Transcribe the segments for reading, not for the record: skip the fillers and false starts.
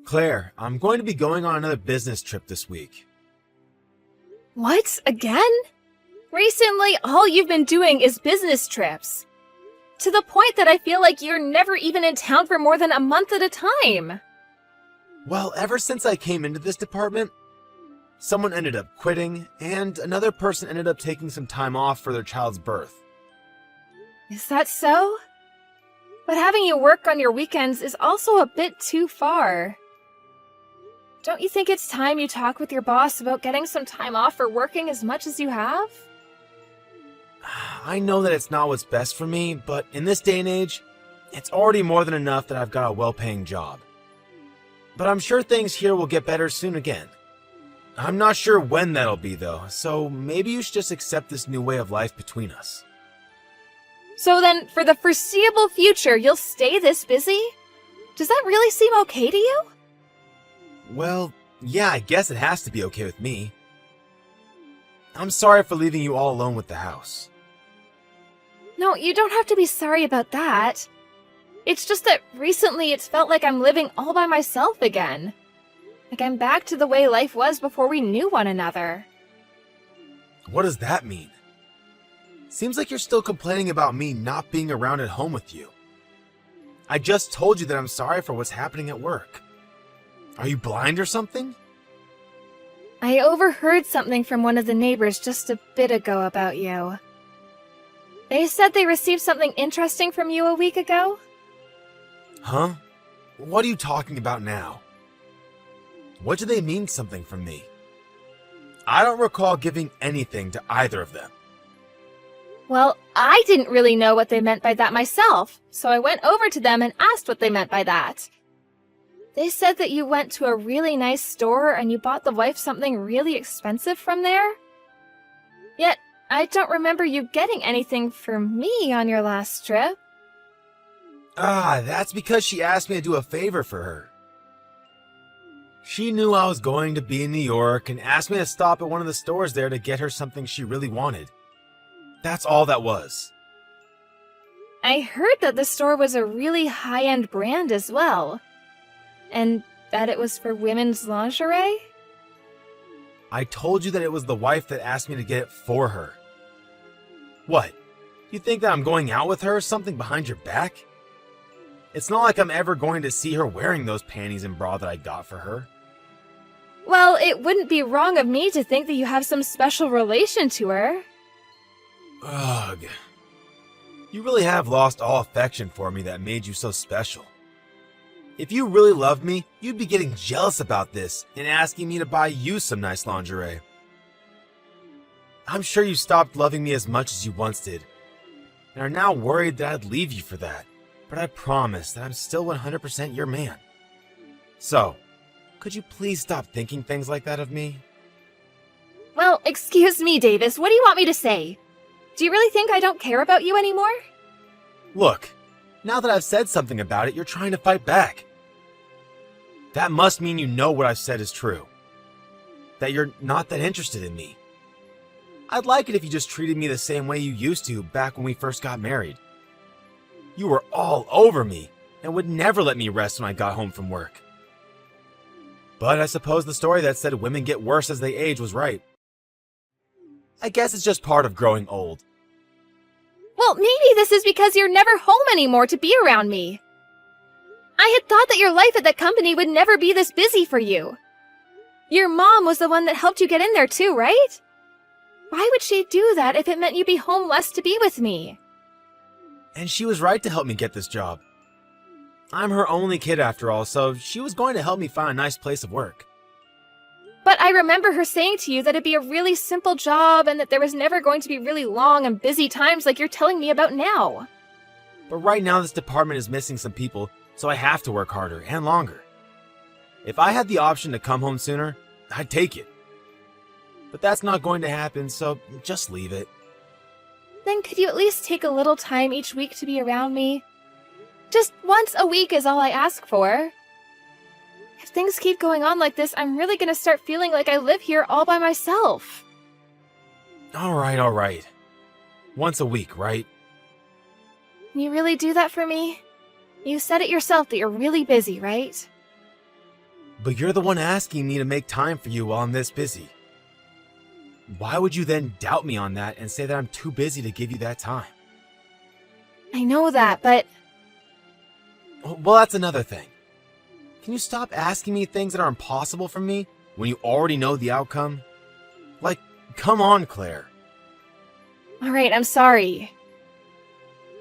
Claire, I'm going to be going on another business trip this week. What? Again? Recently, all you've been doing is business trips. To the point that I feel like you're never even in town for more than a month at a time. Well, ever since I came into this department, someone ended up quitting, and another person ended up taking some time off for their child's birth. Is that so? But having you work on your weekends is also a bit too far. Don't you think it's time you talk with your boss about getting some time off for working as much as you have? I know that it's not what's best for me, but in this day and age, it's already more than enough that I've got a well-paying job. But I'm sure things here will get better soon again. I'm not sure when that'll be though, so maybe you should just accept this new way of life between us. So then, for the foreseeable future, you'll stay this busy? Does that really seem okay to you? Well, yeah, I guess it has to be okay with me. I'm sorry for leaving you all alone with the house. No, you don't have to be sorry about that. It's just that recently it's felt like I'm living all by myself again. Like I'm back to the way life was before we knew one another. What does that mean? Seems like you're still complaining about me not being around at home with you. I just told you that I'm sorry for what's happening at work. Are you blind or something? I overheard something from one of the neighbors just a bit ago about you. They said they received something interesting from you a week ago. Huh? What are you talking about now? What do they mean something from me? I don't recall giving anything to either of them. Well, I didn't really know what they meant by that myself, so I went over to them and asked what they meant by that. They said that you went to a really nice store and you bought the wife something really expensive from there. Yet, I don't remember you getting anything for me on your last trip. That's because she asked me to do a favor for her. She knew I was going to be in New York and asked me to stop at one of the stores there to get her something she really wanted. That's all that was. I heard that the store was a really high-end brand as well. And that it was for women's lingerie? I told you that it was the wife that asked me to get it for her. What? You think that I'm going out with her or something behind your back? It's not like I'm ever going to see her wearing those panties and bra that I got for her. Well, it wouldn't be wrong of me to think that you have some special relation to her. Ugh. You really have lost all affection for me that made you so special. If you really loved me, you'd be getting jealous about this and asking me to buy you some nice lingerie. I'm sure you stopped loving me as much as you once did, and are now worried that I'd leave you for that, but I promise that I'm still 100% your man. So, could you please stop thinking things like that of me? Well, excuse me, Davis, what do you want me to say? Do you really think I don't care about you anymore? Look, now that I've said something about it, you're trying to fight back. That must mean you know what I've said is true. That you're not that interested in me. I'd like it if you just treated me the same way you used to back when we first got married. You were all over me and would never let me rest when I got home from work. But I suppose the story that said women get worse as they age was right. I guess it's just part of growing old. Well, maybe this is because you're never home anymore to be around me. I had thought that your life at that company would never be this busy for you. Your mom was the one that helped you get in there too, right? Why would she do that if it meant you'd be home less to be with me? And she was right to help me get this job. I'm her only kid after all, so she was going to help me find a nice place of work. But I remember her saying to you that it'd be a really simple job and that there was never going to be really long and busy times like you're telling me about now. But right now this department is missing some people, so I have to work harder and longer. If I had the option to come home sooner, I'd take it. But that's not going to happen, so just leave it. Then could you at least take a little time each week to be around me? Just once a week is all I ask for. If things keep going on like this, I'm really gonna start feeling like I live here all by myself. Alright. Once a week, right? Can you really do that for me? You said it yourself that you're really busy, right? But you're the one asking me to make time for you while I'm this busy. Why would you then doubt me on that and say that I'm too busy to give you that time? I know that, but Well, that's another thing. Can you stop asking me things that are impossible for me when you already know the outcome? Like, come on, Claire. alright, I'm sorry.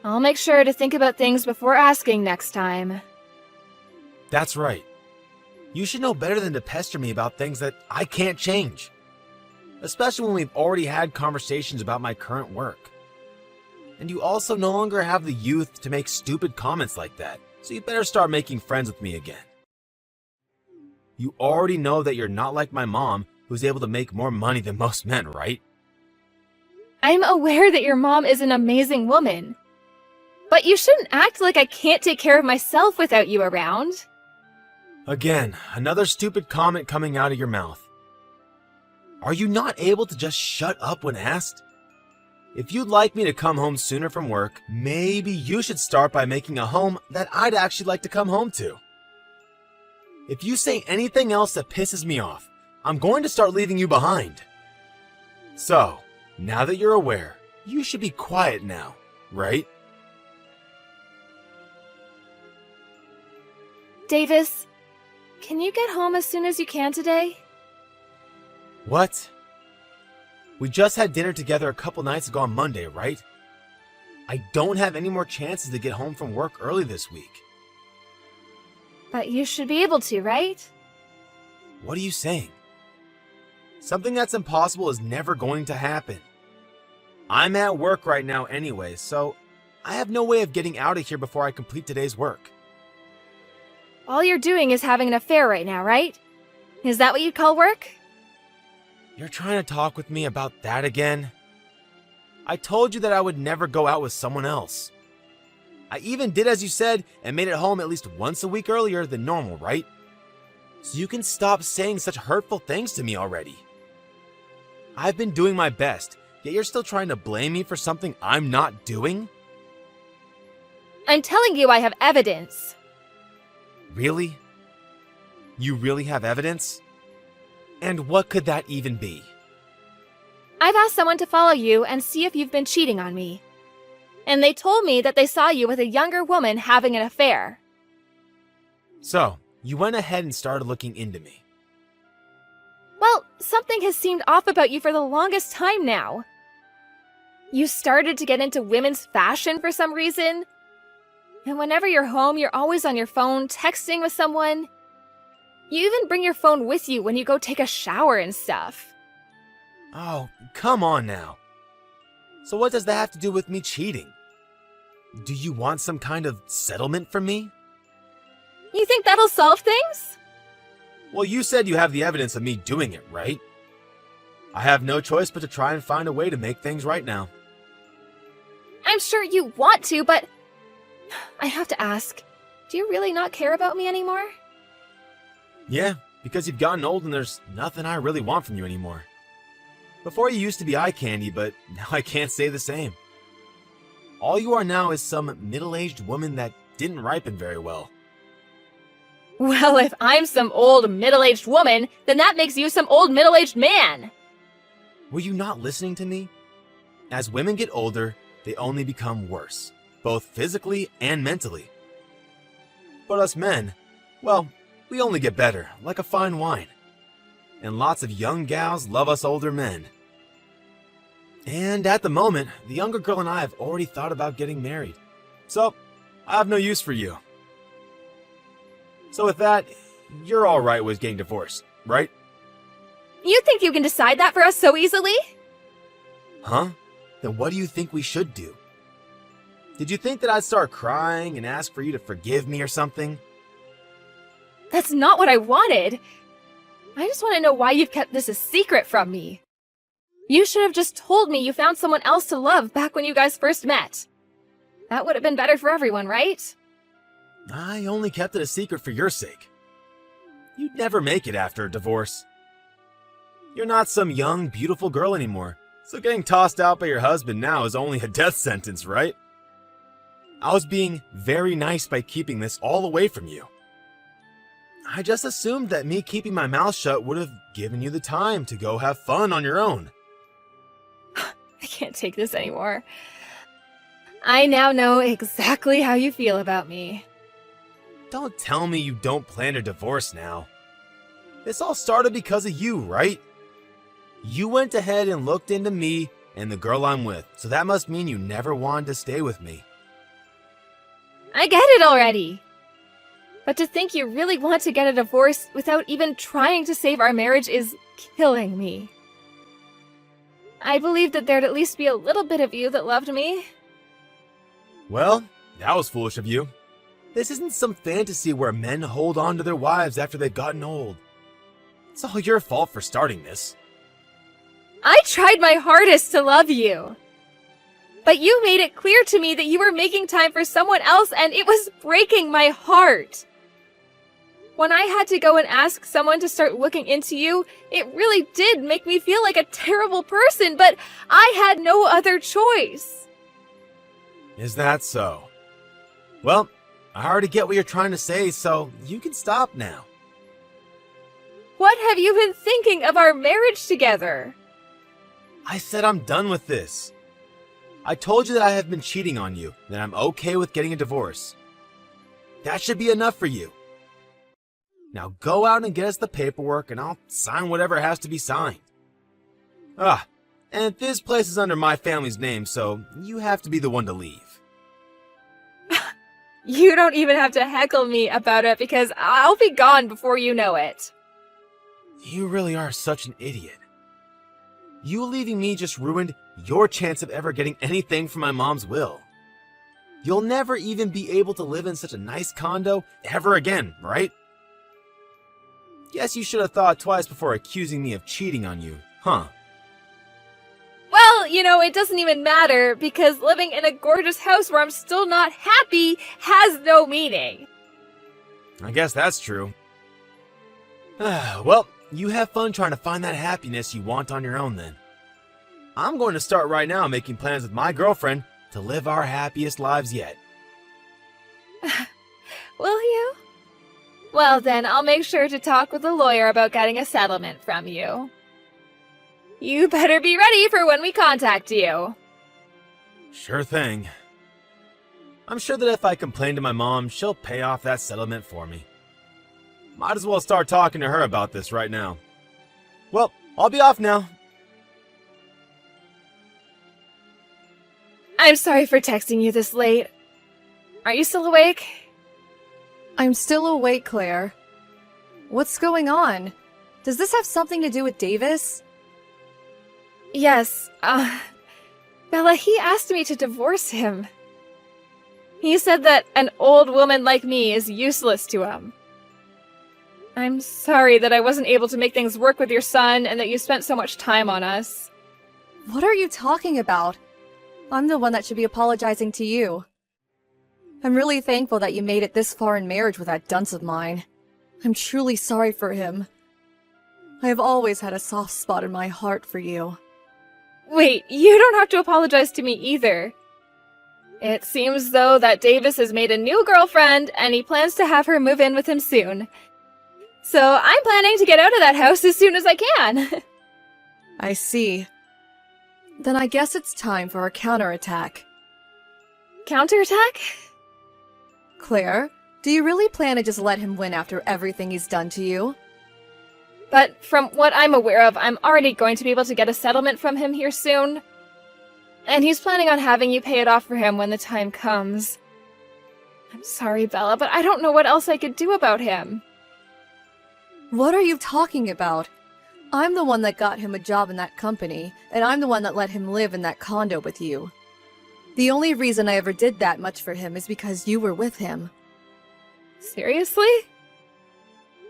I'll make sure to think about things before asking next time. That's right. You should know better than to pester me about things that I can't change. Especially when we've already had conversations about my current work. And you also no longer have the youth to make stupid comments like that, so you better start making friends with me again. You already know that you're not like my mom, who's able to make more money than most men, right? I'm aware that your mom is an amazing woman. But you shouldn't act like I can't take care of myself without you around. Again, another stupid comment coming out of your mouth. Are you not able to just shut up when asked? If you'd like me to come home sooner from work, maybe you should start by making a home that I'd actually like to come home to. If you say anything else that pisses me off, I'm going to start leaving you behind. So, now that you're aware, you should be quiet now, right? Davis, can you get home as soon as you can today? What? We just had dinner together a couple nights ago on Monday, right? I don't have any more chances to get home from work early this week. But you should be able to, right? What are you saying? Something that's impossible is never going to happen. I'm at work right now anyway, so I have no way of getting out of here before I complete today's work. All you're doing is having an affair right now, right? Is that what you'd call work? You're trying to talk with me about that again? I told you that I would never go out with someone else. I even did as you said and made it home at least once a week earlier than normal, right? So you can stop saying such hurtful things to me already. I've been doing my best, yet you're still trying to blame me for something I'm not doing? I'm telling you I have evidence. Really? You really have evidence? And what could that even be? I've asked someone to follow you and see if you've been cheating on me. And they told me that they saw you with a younger woman having an affair. So, you went ahead and started looking into me. Well, something has seemed off about you for the longest time now. You started to get into women's fashion for some reason. And whenever you're home, you're always on your phone, texting with someone. You even bring your phone with you when you go take a shower and stuff. Oh, come on now. So what does that have to do with me cheating? Do you want some kind of settlement from me? You think that'll solve things? Well, you said you have the evidence of me doing it, right? I have no choice but to try and find a way to make things right now. I'm sure you want to, but I have to ask, do you really not care about me anymore? Yeah, because you've gotten old and there's nothing I really want from you anymore. Before you used to be eye candy, but now I can't say the same. All you are now is some middle-aged woman that didn't ripen very well. Well, if I'm some old middle-aged woman, then that makes you some old middle-aged man. Were you not listening to me? As women get older, they only become worse, both physically and mentally. But us men, well, we only get better, like a fine wine. And lots of young gals love us older men. And at the moment, the younger girl and I have already thought about getting married. So, I have no use for you. So with that, you're alright with getting divorced, right? You think you can decide that for us so easily? Huh? Then what do you think we should do? Did you think that I'd start crying and ask for you to forgive me or something? That's not what I wanted. I just want to know why you've kept this a secret from me. You should have just told me you found someone else to love back when you guys first met. That would have been better for everyone, right? I only kept it a secret for your sake. You'd never make it after a divorce. You're not some young, beautiful girl anymore, so getting tossed out by your husband now is only a death sentence, right? I was being very nice by keeping this all away from you. I just assumed that me keeping my mouth shut would have given you the time to go have fun on your own. I can't take this anymore. I now know exactly how you feel about me. Don't tell me you don't plan a divorce now. This all started because of you, right? You went ahead and looked into me and the girl I'm with, so that must mean you never wanted to stay with me. I get it already. But to think you really want to get a divorce without even trying to save our marriage is killing me. I believed that there'd at least be a little bit of you that loved me. Well, that was foolish of you. This isn't some fantasy where men hold on to their wives after they've gotten old. It's all your fault for starting this. I tried my hardest to love you. But you made it clear to me that you were making time for someone else, and it was breaking my heart. When I had to go and ask someone to start looking into you, it really did make me feel like a terrible person, but I had no other choice. Is that so? Well, I already get what you're trying to say, so you can stop now. What have you been thinking of our marriage together? I said I'm done with this. I told you that I have been cheating on you, that I'm okay with getting a divorce. That should be enough for you. Now go out and get us the paperwork and I'll sign whatever has to be signed. And this place is under my family's name, so you have to be the one to leave. You don't even have to heckle me about it because I'll be gone before you know it. You really are such an idiot. You leaving me just ruined your chance of ever getting anything from my mom's will. You'll never even be able to live in such a nice condo ever again, right? Guess you should have thought twice before accusing me of cheating on you, huh? Well, it doesn't even matter because living in a gorgeous house where I'm still not happy has no meaning. I guess that's true. Well, you have fun trying to find that happiness you want on your own then. I'm going to start right now making plans with my girlfriend to live our happiest lives yet. Will you? Well then, I'll make sure to talk with a lawyer about getting a settlement from you. You better be ready for when we contact you. Sure thing. I'm sure that if I complain to my mom, she'll pay off that settlement for me. Might as well start talking to her about this right now. Well, I'll be off now. I'm sorry for texting you this late. Are you still awake? I'm still awake, Claire. What's going on? Does this have something to do with Davis? Yes, Bella, he asked me to divorce him. He said that an old woman like me is useless to him. I'm sorry that I wasn't able to make things work with your son and that you spent so much time on us. What are you talking about? I'm the one that should be apologizing to you. I'm really thankful that you made it this far in marriage with that dunce of mine. I'm truly sorry for him. I have always had a soft spot in my heart for you. Wait, you don't have to apologize to me either. It seems though that Davis has made a new girlfriend and he plans to have her move in with him soon. So I'm planning to get out of that house as soon as I can. I see. Then I guess it's time for a counterattack. Counterattack? Claire, do you really plan to just let him win after everything he's done to you? But from what I'm aware of, I'm already going to be able to get a settlement from him here soon. And he's planning on having you pay it off for him when the time comes. I'm sorry, Bella, but I don't know what else I could do about him. What are you talking about? I'm the one that got him a job in that company, and I'm the one that let him live in that condo with you. The only reason I ever did that much for him is because you were with him. Seriously?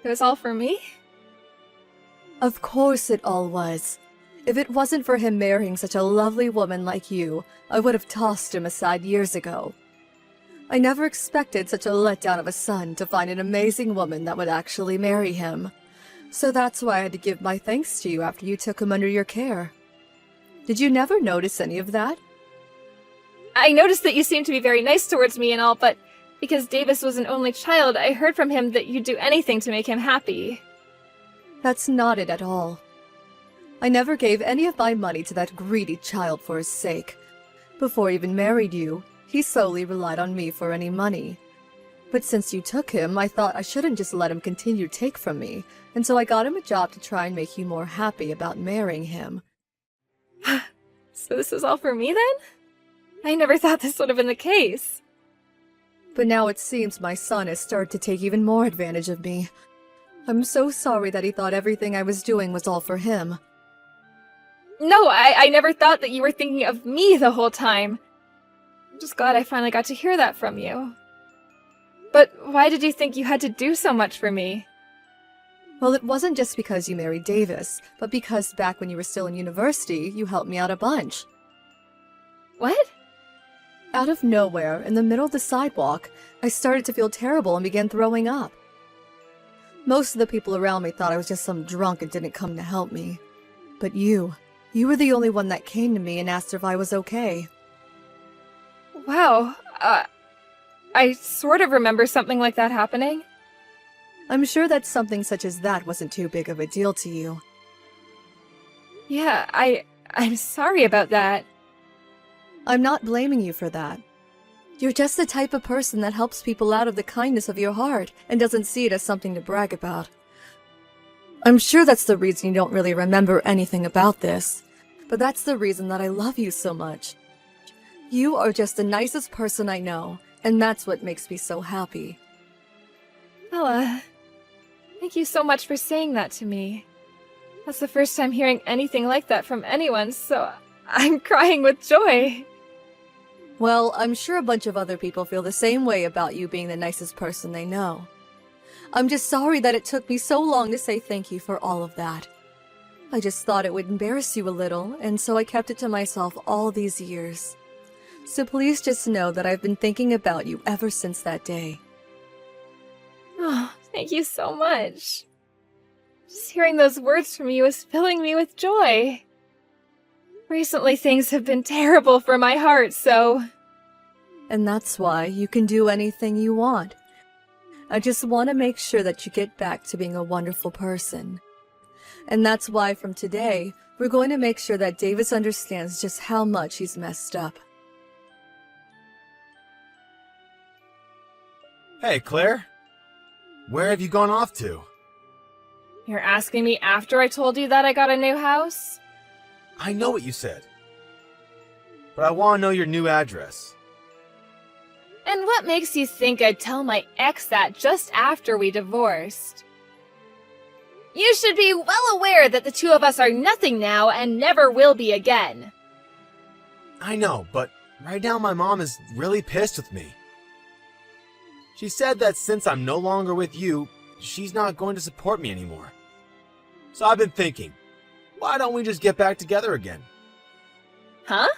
It was all for me? Of course it all was. If it wasn't for him marrying such a lovely woman like you, I would have tossed him aside years ago. I never expected such a letdown of a son to find an amazing woman that would actually marry him. So that's why I had to give my thanks to you after you took him under your care. Did you never notice any of that? I noticed that you seem to be very nice towards me and all, but Because Davis was an only child, I heard from him that you'd do anything to make him happy. That's not it at all. I never gave any of my money to that greedy child for his sake. Before I even married you, he solely relied on me for any money. But since you took him, I thought I shouldn't just let him continue to take from me, and so I got him a job to try and make you more happy about marrying him. So this is all for me then? I never thought this would have been the case. But now it seems my son has started to take even more advantage of me. I'm so sorry that he thought everything I was doing was all for him. No, I never thought that you were thinking of me the whole time. I'm just glad I finally got to hear that from you. But why did you think you had to do so much for me? Well, it wasn't just because you married Davis, but because back when you were still in university, you helped me out a bunch. What? Out of nowhere, in the middle of the sidewalk, I started to feel terrible and began throwing up. Most of the people around me thought I was just some drunk and didn't come to help me. But you were the only one that came to me and asked if I was okay. Wow, I sort of remember something like that happening. I'm sure that something such as that wasn't too big of a deal to you. Yeah, I'm sorry about that. I'm not blaming you for that. You're just the type of person that helps people out of the kindness of your heart and doesn't see it as something to brag about. I'm sure that's the reason you don't really remember anything about this, but that's the reason that I love you so much. You are just the nicest person I know, and that's what makes me so happy. Ella, thank you so much for saying that to me. That's the first time hearing anything like that from anyone, so I'm crying with joy. Well, I'm sure a bunch of other people feel the same way about you being the nicest person they know. I'm just sorry that it took me so long to say thank you for all of that. I just thought it would embarrass you a little, and so I kept it to myself all these years. So please just know that I've been thinking about you ever since that day. Oh, thank you so much. Just hearing those words from you is filling me with joy. Recently, things have been terrible for my heart, so... And that's why you can do anything you want. I just want to make sure that you get back to being a wonderful person. And that's why from today, we're going to make sure that Davis understands just how much he's messed up. Hey, Claire. Where have you gone off to? You're asking me after I told you that I got a new house? I know what you said. But I want to know your new address. And what makes you think I'd tell my ex that just after we divorced? You should be well aware that the two of us are nothing now and never will be again. I know, but right now my mom is really pissed with me. She said that since I'm no longer with you, she's not going to support me anymore. So I've been thinking, why don't we just get back together again? Huh?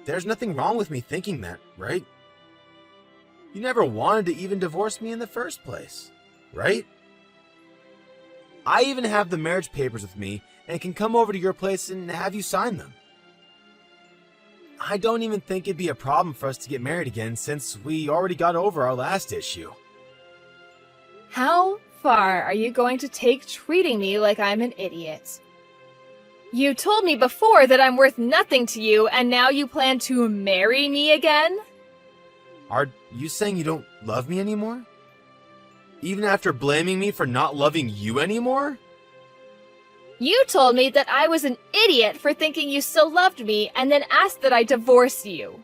There's nothing wrong with me thinking that, right? You never wanted to even divorce me in the first place, right? I even have the marriage papers with me and can come over to your place and have you sign them. I don't even think it'd be a problem for us to get married again since we already got over our last issue. How far are you going to take treating me like I'm an idiot? You told me before that I'm worth nothing to you, and now you plan to marry me again? Are you saying you don't love me anymore? Even after blaming me for not loving you anymore? You told me that I was an idiot for thinking you still loved me, and then asked that I divorce you.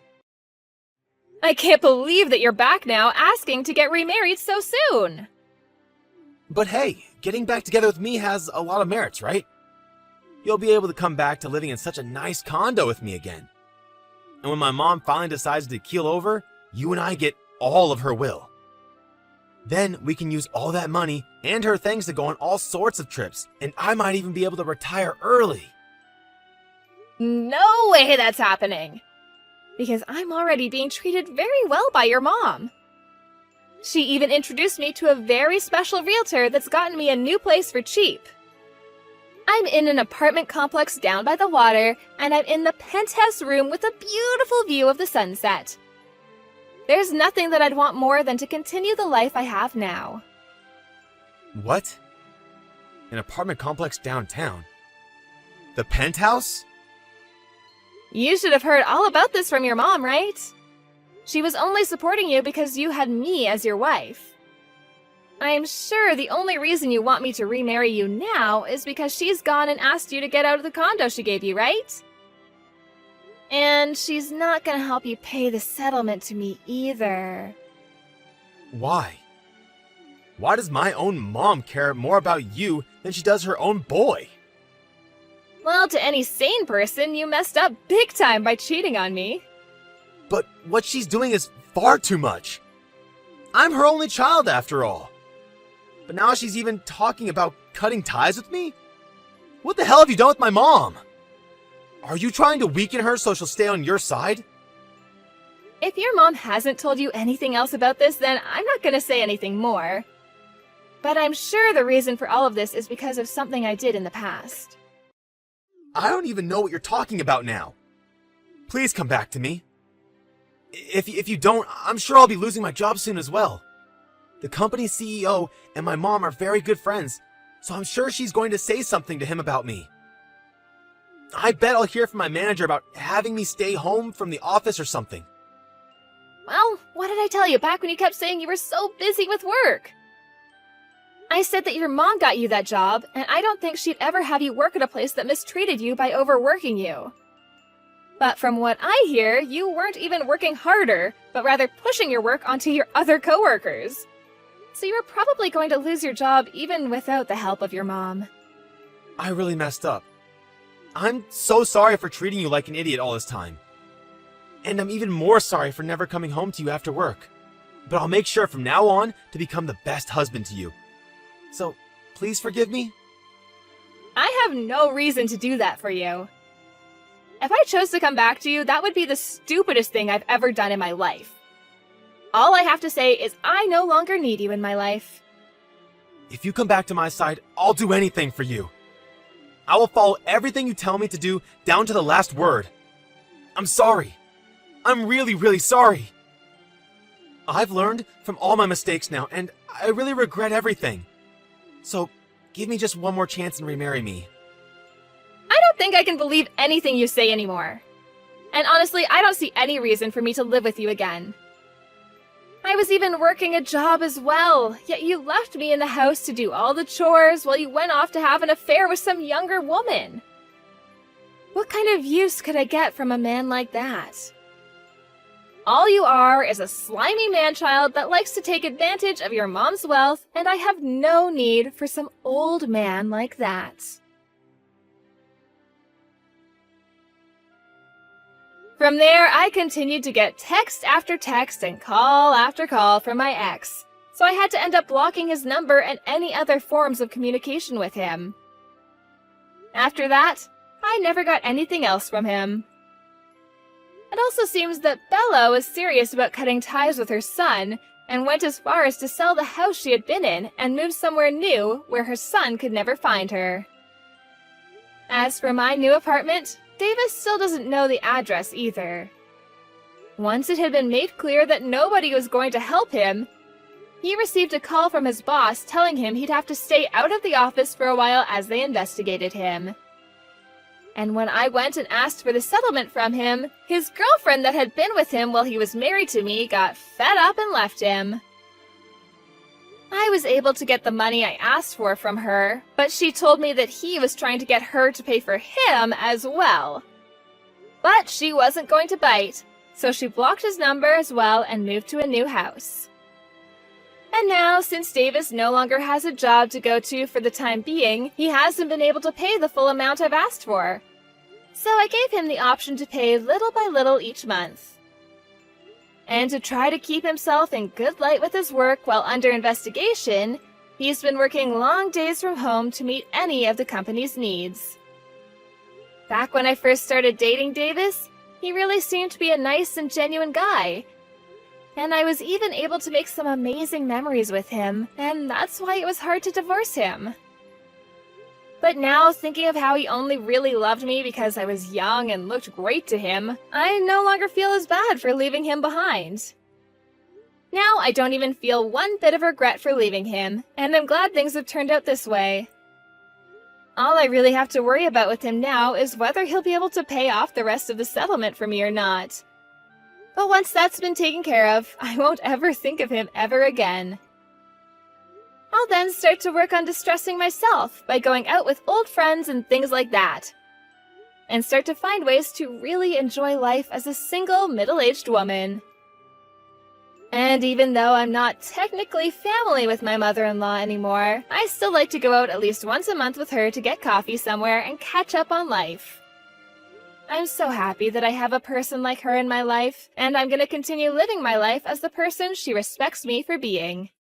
I can't believe that you're back now asking to get remarried so soon. But hey, getting back together with me has a lot of merits, right? You'll be able to come back to living in such a nice condo with me again. And when my mom finally decides to keel over, you and I get all of her will. Then we can use all that money and her things to go on all sorts of trips, and I might even be able to retire early. No way that's happening. Because I'm already being treated very well by your mom. She even introduced me to a very special realtor that's gotten me a new place for cheap. I'm in an apartment complex down by the water, and I'm in the penthouse room with a beautiful view of the sunset. There's nothing that I'd want more than to continue the life I have now. What? An apartment complex downtown? The penthouse? You should have heard all about this from your mom, right? She was only supporting you because you had me as your wife. I'm sure the only reason you want me to remarry you now is because she's gone and asked you to get out of the condo she gave you, right? And she's not gonna help you pay the settlement to me either. Why? Why does my own mom care more about you than she does her own boy? Well, to any sane person, you messed up big time by cheating on me. But what she's doing is far too much. I'm her only child after all. But now she's even talking about cutting ties with me? What the hell have you done with my mom? Are you trying to weaken her so she'll stay on your side? If your mom hasn't told you anything else about this, then I'm not gonna say anything more. But I'm sure the reason for all of this is because of something I did in the past. I don't even know what you're talking about now. Please come back to me. If you don't, I'm sure I'll be losing my job soon as well. The company's CEO and my mom are very good friends, so I'm sure she's going to say something to him about me. I bet I'll hear from my manager about having me stay home from the office or something. Well, what did I tell you back when you kept saying you were so busy with work? I said that your mom got you that job, and I don't think she'd ever have you work at a place that mistreated you by overworking you. But from what I hear, you weren't even working harder, but rather pushing your work onto your other coworkers. So you were probably going to lose your job even without the help of your mom. I really messed up. I'm so sorry for treating you like an idiot all this time. And I'm even more sorry for never coming home to you after work. But I'll make sure from now on to become the best husband to you. So, please forgive me? I have no reason to do that for you. If I chose to come back to you, that would be the stupidest thing I've ever done in my life. All I have to say is I no longer need you in my life. If you come back to my side, I'll do anything for you. I will follow everything you tell me to do down to the last word. I'm sorry. I'm really, really sorry. I've learned from all my mistakes now, and I really regret everything. So, give me just one more chance and remarry me. I don't think I can believe anything you say anymore. And honestly, I don't see any reason for me to live with you again. I was even working a job as well, yet you left me in the house to do all the chores while you went off to have an affair with some younger woman. What kind of use could I get from a man like that? All you are is a slimy man-child that likes to take advantage of your mom's wealth, and I have no need for some old man like that. From there, I continued to get text after text and call after call from my ex, so I had to end up blocking his number and any other forms of communication with him. After that, I never got anything else from him. It also seems that Bella was serious about cutting ties with her son and went as far as to sell the house she had been in and move somewhere new where her son could never find her. As for my new apartment, Davis still doesn't know the address either. Once it had been made clear that nobody was going to help him, he received a call from his boss telling him he'd have to stay out of the office for a while as they investigated him. And when I went and asked for the settlement from him, his girlfriend that had been with him while he was married to me got fed up and left him. I was able to get the money I asked for from her, but she told me that he was trying to get her to pay for him as well. But she wasn't going to bite, so she blocked his number as well and moved to a new house. And now, since Davis no longer has a job to go to for the time being, he hasn't been able to pay the full amount I've asked for. So I gave him the option to pay little by little each month. And to try to keep himself in good light with his work while under investigation, he's been working long days from home to meet any of the company's needs. Back when I first started dating Davis, he really seemed to be a nice and genuine guy. And I was even able to make some amazing memories with him, and that's why it was hard to divorce him. But now, thinking of how he only really loved me because I was young and looked great to him, I no longer feel as bad for leaving him behind. Now I don't even feel one bit of regret for leaving him, and I'm glad things have turned out this way. All I really have to worry about with him now is whether he'll be able to pay off the rest of the settlement for me or not. But once that's been taken care of, I won't ever think of him ever again. I'll then start to work on distressing myself by going out with old friends and things like that. And start to find ways to really enjoy life as a single middle-aged woman. And even though I'm not technically family with my mother-in-law anymore, I still like to go out at least once a month with her to get coffee somewhere and catch up on life. I'm so happy that I have a person like her in my life, and I'm going to continue living my life as the person she respects me for being.